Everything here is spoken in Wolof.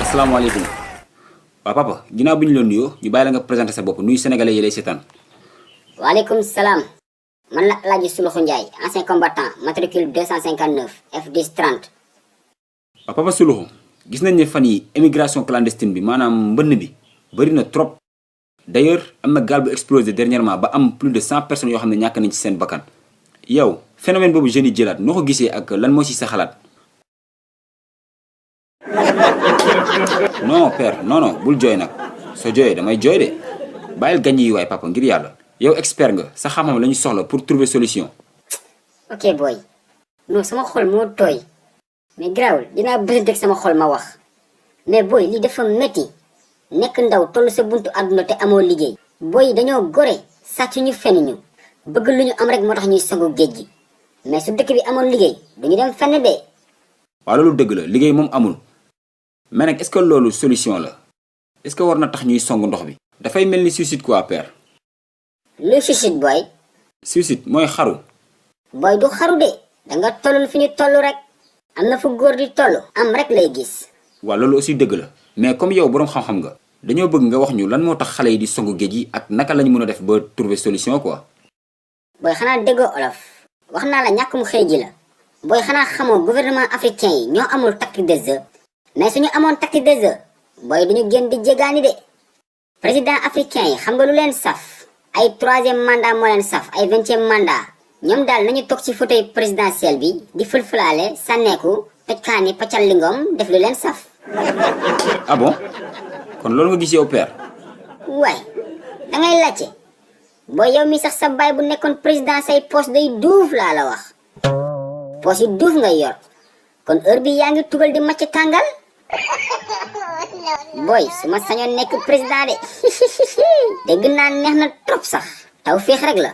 asalaamaaleykum. waaw papa ginnaaw bi ñu la nuyoo ñu bàyyi la nga présenté sa bopp nuyu sénégalais yi lay seetaan. waaleykum salaam man la El Hadj Suluxu Ndiaye ancien combattant matricule 259 F10 30. waaw papa Suluxu gis nañ ne fan yi émigration clandestine bi maanaam mbënn bi bëri na trop. d'ailleurs am na gaal bu explosé dernièrement ba am plus de 100 personnes yoo xam ne ñàkk nañ ci seen bakkan. yow phénomène boobu jeunes yi jëlaat noo ko gisee ak lan moo ci sa xalaat. non père non bul jooy nag soo jooyee damay jooy de bàyyil gañ yi waay papa ngir yàlla yow expert nga sa xam-xam la ñu soxla pour trouver solution. ok boy non sama xol moo tooy mais garaawul dinaa bëri sama xol ma wax mais boy lii dafa métti nekk ndaw toll sa buntu àdduna te amoo liggéey. boy dañoo gore sàcc ñu fenn ñu bëgg lu ñu am rek moo tax ñuy sangu géej gi mais su dëkk bi amoon liggéey duñu dem fenn de. waaw loolu dëgg la liggéey moom amul. mais nag est-ce que loolu solution la est-ce que war na tax ñuy song ndox bi. dafay mel ni suicide quoi père. lu suicide boy. suicide mooy xaru. boy du xaru de danga tollul fi ñu toll rek am na fu góor di toll am rek lay gis. waaw loolu aussi dëgg la mais comme yow boroom xam-xam nga dañoo bëgg nga wax ñu lan moo tax xale yi di songu géej gi ak naka lañu mën a def ba trouver solution quoi. boy xanaa déggoo olof wax naa la ñàkkum xëy ji la. boy xanaa xamoo gouvernement africain yi ñoo amul tactique de jeu mais suñu amoon tactique de jeu boy duñu génn di jégaani de. président africain yi xam nga lu leen saf ay 3e mandat moo leen saf ay 20e mandat ñoom daal nañu toog ci fauteuil présidentiel bi di fël-fëlaale sànneeku peccaani paccal lingom def lu leen saf. ah bon kon loolu nga gis yow père. waay da ngay laajte booy yow mi sax sa baay bu nekkoon président say poste day duuf laa la wax poste yi duuf ngay yor kon heure bi yaa ngi tugal di macc tàngal. boy su ma sañoon nekk président de dégg naa neex na trop sax taw féex rek la.